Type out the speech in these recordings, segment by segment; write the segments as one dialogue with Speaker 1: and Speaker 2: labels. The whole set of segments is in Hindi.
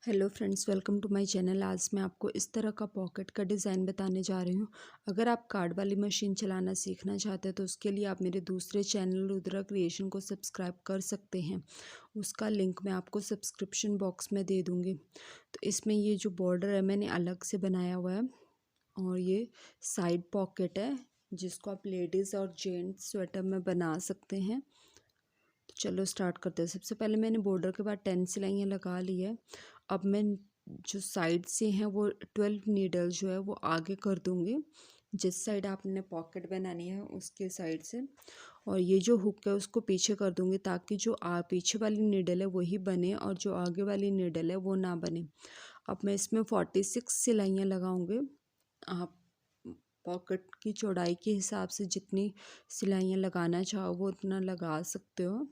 Speaker 1: Hello friends, welcome to my channel. आज मैं आपको इस तरह का पॉकेट का डिज़ाइन बताने जा रही हूँ। अगर आप कार्ड वाली मशीन चलाना सीखना चाहते हैं तो उसके लिए आप मेरे दूसरे चैनल रुद्रा क्रिएशन को सब्सक्राइब कर सकते हैं। उसका लिंक मैं आपको सब्सक्रिप्शन बॉक्स में दे दूँगी। तो इसमें ये जो बॉर्डर है मैंने अलग से बनाया हुआ है और ये साइड पॉकेट है जिसको आप लेडीज़ और जेंट्स स्वेटर में बना सकते हैं। तो चलो स्टार्ट करते हैं। सबसे पहले मैंने बॉर्डर के बाद 10 सिलाइयाँ लगा ली है। अब मैं जो साइड से हैं वो 12 नीडल जो है वो आगे कर दूंगी, जिस साइड आपने पॉकेट बनानी है उसके साइड से। और ये जो हुक है उसको पीछे कर दूंगी ताकि जो पीछे वाली नीडल है वही बने और जो आगे वाली नीडल है वो ना बने। अब मैं इसमें 46 सिलाइयाँ लगाऊंगी। आप पॉकेट की चौड़ाई के हिसाब से जितनी सिलाइयाँ लगाना चाहो वो उतना लगा सकते हो।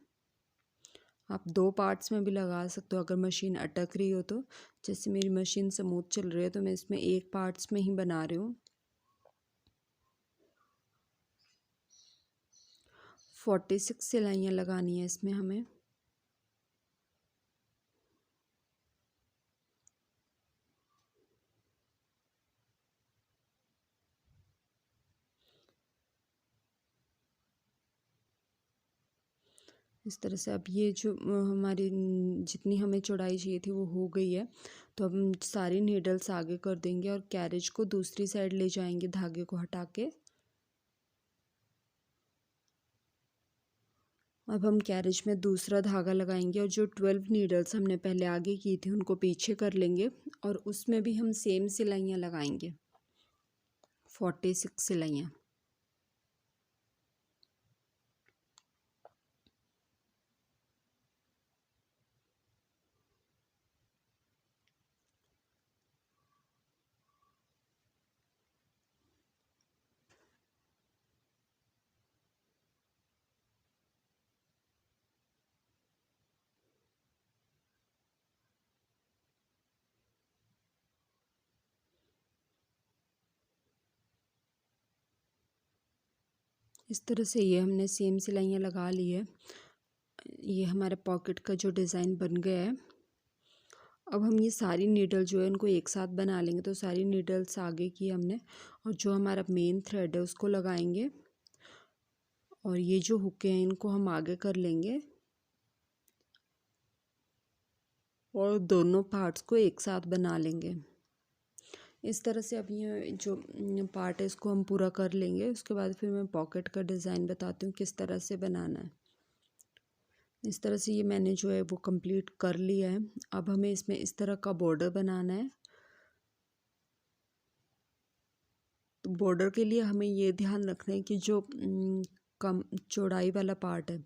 Speaker 1: आप 2 पार्ट्स में भी लगा सकते हो अगर मशीन अटक रही हो तो। जैसे मेरी मशीन स्मूथ चल रही है तो मैं इसमें 1 पार्ट्स में ही बना रही हूँ। 46 सिलाइयाँ लगानी है इसमें हमें। इस तरह से अब ये जो हमारी जितनी हमें चौड़ाई चाहिए थी वो हो गई है। तो अब हम सारी नीडल्स आगे कर देंगे और कैरेज को दूसरी साइड ले जाएंगे धागे को हटा के। अब हम कैरेज में दूसरा धागा लगाएंगे और जो 12 नीडल्स हमने पहले आगे की थी उनको पीछे कर लेंगे और उसमें भी हम सेम सिलाइयाँ लगाएंगे, 46 सिलाइयाँ। इस तरह से ये हमने सेम सिलाइयाँ लगा ली है। ये हमारे पॉकेट का जो डिज़ाइन बन गया है। अब हम ये सारी नीडल जो है इनको एक साथ बना लेंगे। तो सारी नीडल्स आगे की हमने और जो हमारा मेन थ्रेड है उसको लगाएंगे और ये जो हुक हैं इनको हम आगे कर लेंगे और दोनों पार्ट्स को एक साथ बना लेंगे। इस तरह से अब ये जो पार्ट है इसको हम पूरा कर लेंगे। उसके बाद फिर मैं पॉकेट का डिज़ाइन बताती हूँ किस तरह से बनाना है। इस तरह से ये मैंने जो है वो कंप्लीट कर लिया है। अब हमें इसमें इस तरह का बॉर्डर बनाना है। तो बॉर्डर के लिए हमें ये ध्यान रखना है कि जो कम चौड़ाई वाला पार्ट है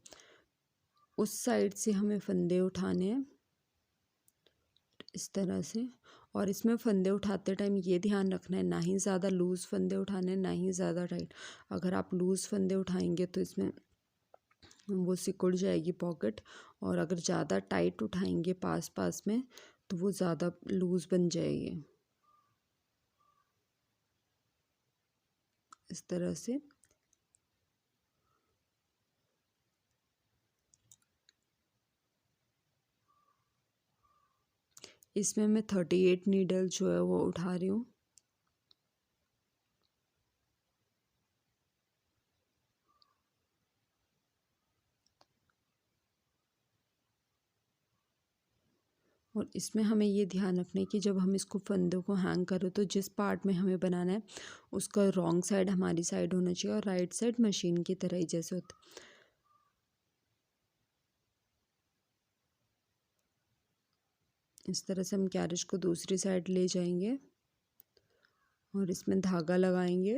Speaker 1: उस साइड से हमें फंदे उठाने हैं इस तरह से। और इसमें फंदे उठाते टाइम ये ध्यान रखना है ना ही ज़्यादा लूज़ फंदे उठाने हैं ना ही ज़्यादा टाइट। अगर आप लूज़ फंदे उठाएंगे तो इसमें वो सिकुड़ जाएगी पॉकेट, और अगर ज़्यादा टाइट उठाएंगे पास पास में तो वो ज़्यादा लूज़ बन जाएगी इस तरह से। इसमें मैं 38 नीडल जो है वो उठा रही हूँ। और इसमें हमें ये ध्यान रखना है कि जब हम इसको फंदों को हैंग करें तो जिस पार्ट में हमें बनाना है उसका रॉन्ग साइड हमारी साइड होना चाहिए और राइट साइड मशीन की तरह ही जैसे होता। इस तरह से हम कैरेज को दूसरी साइड ले जाएंगे और इसमें धागा लगाएंगे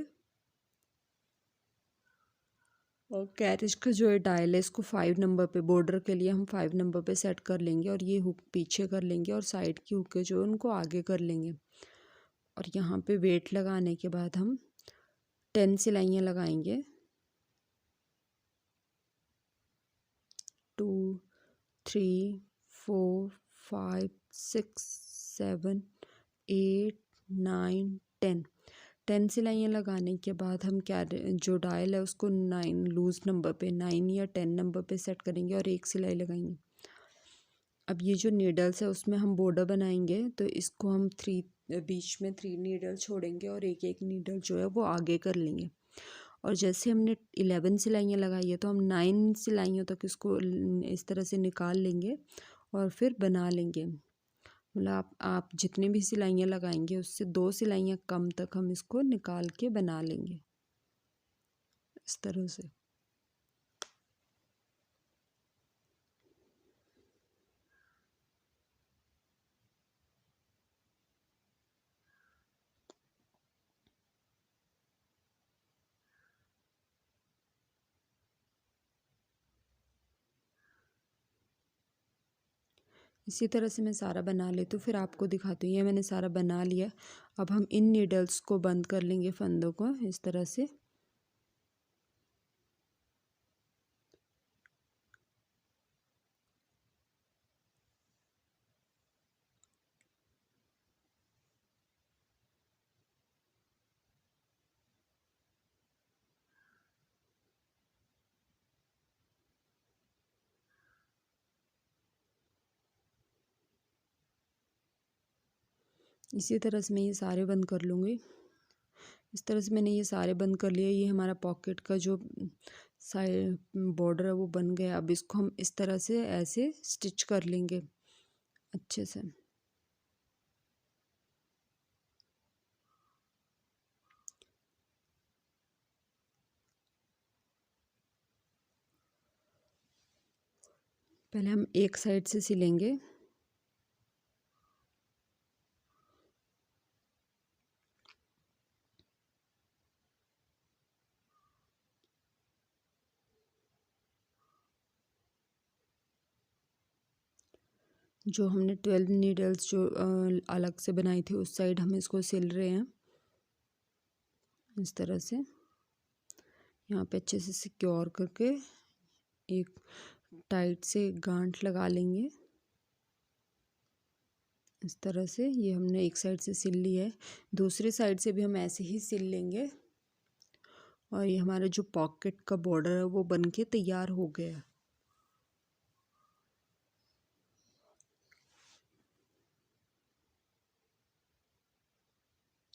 Speaker 1: और कैरेज का जो है डायल है इसको 5 नंबर पे, बॉर्डर के लिए हम 5 नंबर पे सेट कर लेंगे और ये हुक पीछे कर लेंगे और साइड की हुक जो है उनको आगे कर लेंगे। और यहाँ पे वेट लगाने के बाद हम 10 सिलाइयाँ लगाएंगे। 2 3 4 5 6 7 8 9 10 सिलाइयाँ लगाने के बाद हम क्या जो डायल है उसको 9 लूज़ नंबर पे 9 या 10 नंबर पे सेट करेंगे और एक सिलाई लगाएंगे। अब ये जो नीडल्स है उसमें हम बॉर्डर बनाएंगे, तो इसको हम बीच में 3 नीडल छोड़ेंगे और एक एक नीडल जो है वो आगे कर लेंगे। और जैसे हमने 11 सिलाइयाँ लगाई है तो हम 9 सिलाइयों तक इसको इस तरह से निकाल लेंगे और फिर बना लेंगे। मतलब आप जितने भी सिलाइयाँ लगाएंगे उससे 2 सिलाइयाँ कम तक हम इसको निकाल के बना लेंगे इस तरह से। इसी तरह से मैं सारा बना लेती हूँ, फिर आपको दिखाती हूँ। ये मैंने सारा बना लिया। अब हम इन नीडल्स को बंद कर लेंगे, फंदों को इस तरह से। इसी तरह से मैं ये सारे बंद कर लूँगी। इस तरह से मैंने ये सारे बंद कर लिए। ये हमारा पॉकेट का जो साइड बॉर्डर है वो बन गया। अब इसको हम इस तरह से ऐसे स्टिच कर लेंगे अच्छे से। पहले हम एक साइड से सिलेंगे। जो हमने 12 नीडल्स जो अलग से बनाई थी उस साइड हम इसको सिल रहे हैं इस तरह से। यहाँ पे अच्छे से सिक्योर करके एक टाइट से गांठ लगा लेंगे इस तरह से। ये हमने एक साइड से सिल ली है, दूसरी साइड से भी हम ऐसे ही सिल लेंगे। और ये हमारा जो पॉकेट का बॉर्डर है वो बन के तैयार हो गया।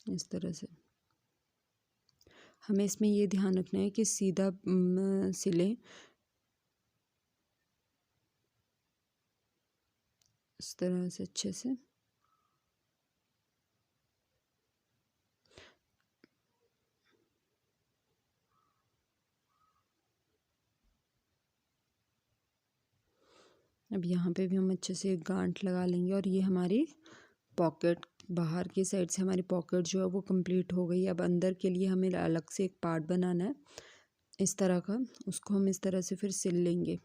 Speaker 1: इस तरह से हमें इसमें ये ध्यान रखना है कि सीधा सिलें इस तरह से अच्छे से। अब यहाँ पे भी हम अच्छे से एक गांठ लगा लेंगे। और ये हमारी पॉकेट, बाहर की साइड से हमारी पॉकेट जो है वो कंप्लीट हो गई। अब अंदर के लिए हमें अलग से एक पार्ट बनाना है इस तरह का, उसको हम इस तरह से फिर सिल लेंगे।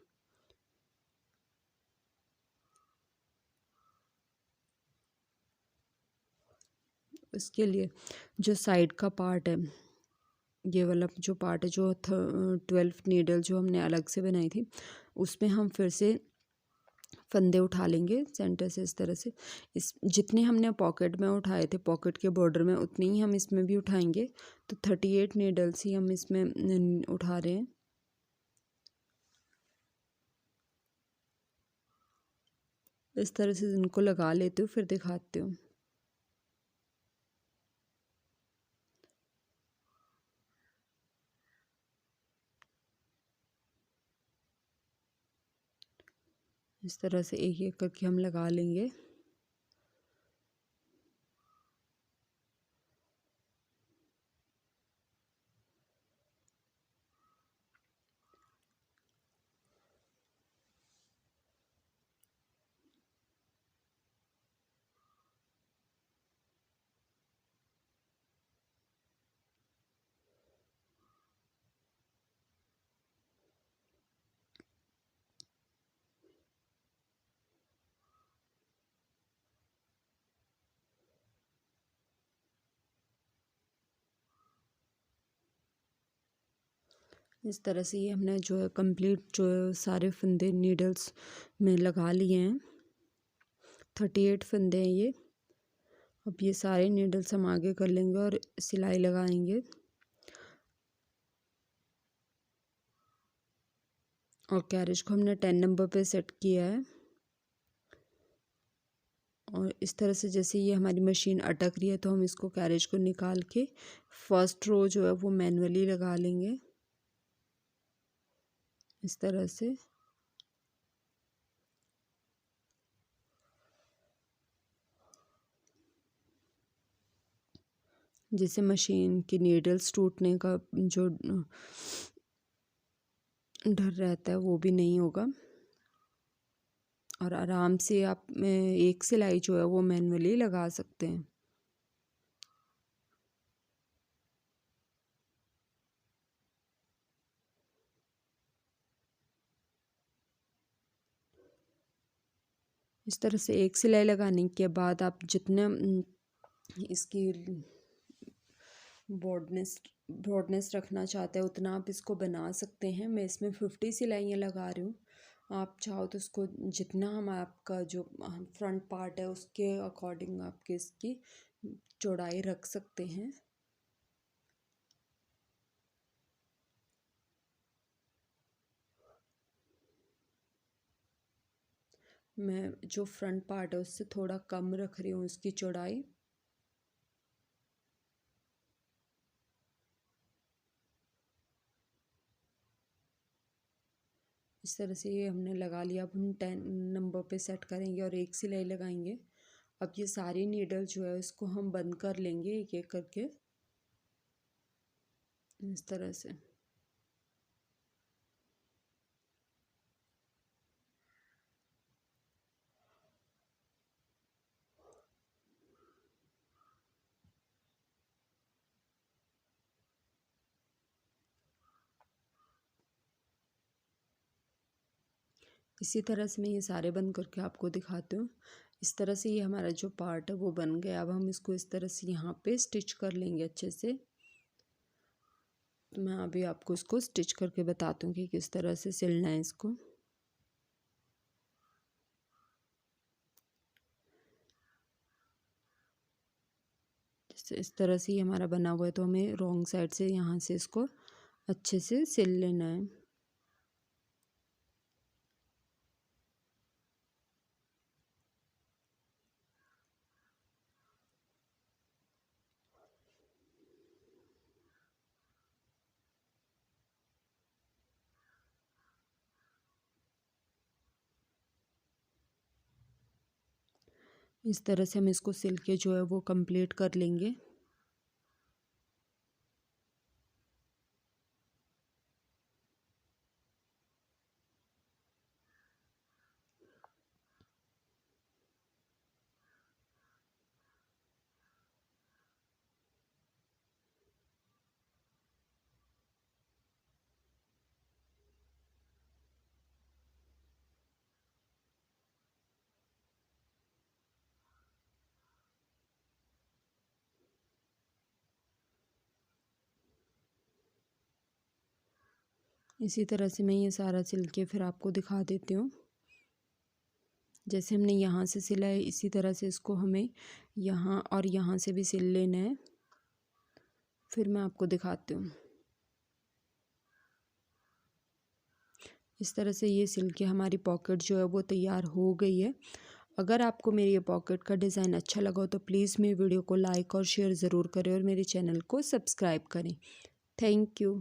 Speaker 1: इसके लिए जो साइड का पार्ट है, ये वाला जो पार्ट है, जो 12 नीडल जो हमने अलग से बनाई थी उसमें हम फिर से फंदे उठा लेंगे सेंटर से इस तरह से। इस जितने हमने पॉकेट में उठाए थे, पॉकेट के बॉर्डर में, उतने ही हम इसमें भी उठाएंगे। तो 38 नीडल्स ही हम इसमें उठा रहे हैं। इस तरह से इनको लगा लेती हूँ, फिर दिखाती हूँ। इस तरह से एक एक करके हम लगा लेंगे। इस तरह से ये हमने जो है कंप्लीट जो है सारे फंदे नीडल्स में लगा लिए हैं। 38 फंदे हैं ये। अब ये सारे नीडल्स हम आगे कर लेंगे और सिलाई लगाएंगे। और कैरेज को हमने 10 नंबर पे सेट किया है। और इस तरह से जैसे ये हमारी मशीन अटक रही है तो हम इसको कैरेज को निकाल के फर्स्ट रो जो है वो मैनुअली लगा लेंगे इस तरह से। जिससे मशीन की नीडल्स टूटने का जो डर रहता है वो भी नहीं होगा और आराम से आप एक सिलाई जो है वो मैनुअली लगा सकते हैं। इस तरह से एक सिलाई लगाने के बाद आप जितना इसकी ब्रॉडनेस रखना चाहते हैं उतना आप इसको बना सकते हैं। मैं इसमें 50 सिलाइयाँ लगा रही हूँ। आप चाहो तो उसको जितना हम आपका जो फ्रंट पार्ट है उसके अकॉर्डिंग आपके इसकी चौड़ाई रख सकते हैं। मैं जो फ्रंट पार्ट है उससे थोड़ा कम रख रही हूँ इसकी चौड़ाई। इस तरह से ये हमने लगा लिया। अब हम 10 नंबर पे सेट करेंगे और एक सिलाई लगाएंगे। अब ये सारी नीडल जो है इसको हम बंद कर लेंगे एक एक करके इस तरह से। इसी तरह से मैं ये सारे बंद करके आपको दिखाती हूँ। इस तरह से ये हमारा जो पार्ट है वो बन गया। अब हम इसको इस तरह से यहाँ पे स्टिच कर लेंगे अच्छे से। तो मैं अभी आपको इसको स्टिच करके बताती हूँ कि किस तरह से सिलना है इसको। जैसे इस तरह से ये हमारा बना हुआ है तो हमें रॉन्ग साइड से यहाँ से इसको अच्छे से सिल लेना है। इस तरह से हम इसको सिल के जो है वो कंप्लीट कर लेंगे। इसी तरह से मैं ये सारा सिल के फिर आपको दिखा देती हूँ। जैसे हमने यहाँ से सिला है इसी तरह से इसको हमें यहाँ और यहाँ से भी सिल लेना है। फिर मैं आपको दिखाती हूँ। इस तरह से ये सिल के हमारी पॉकेट जो है वो तैयार हो गई है। अगर आपको मेरी ये पॉकेट का डिज़ाइन अच्छा लगा हो तो प्लीज़ मेरी वीडियो को लाइक और शेयर ज़रूर करें और मेरे चैनल को सब्सक्राइब करें। Thank you.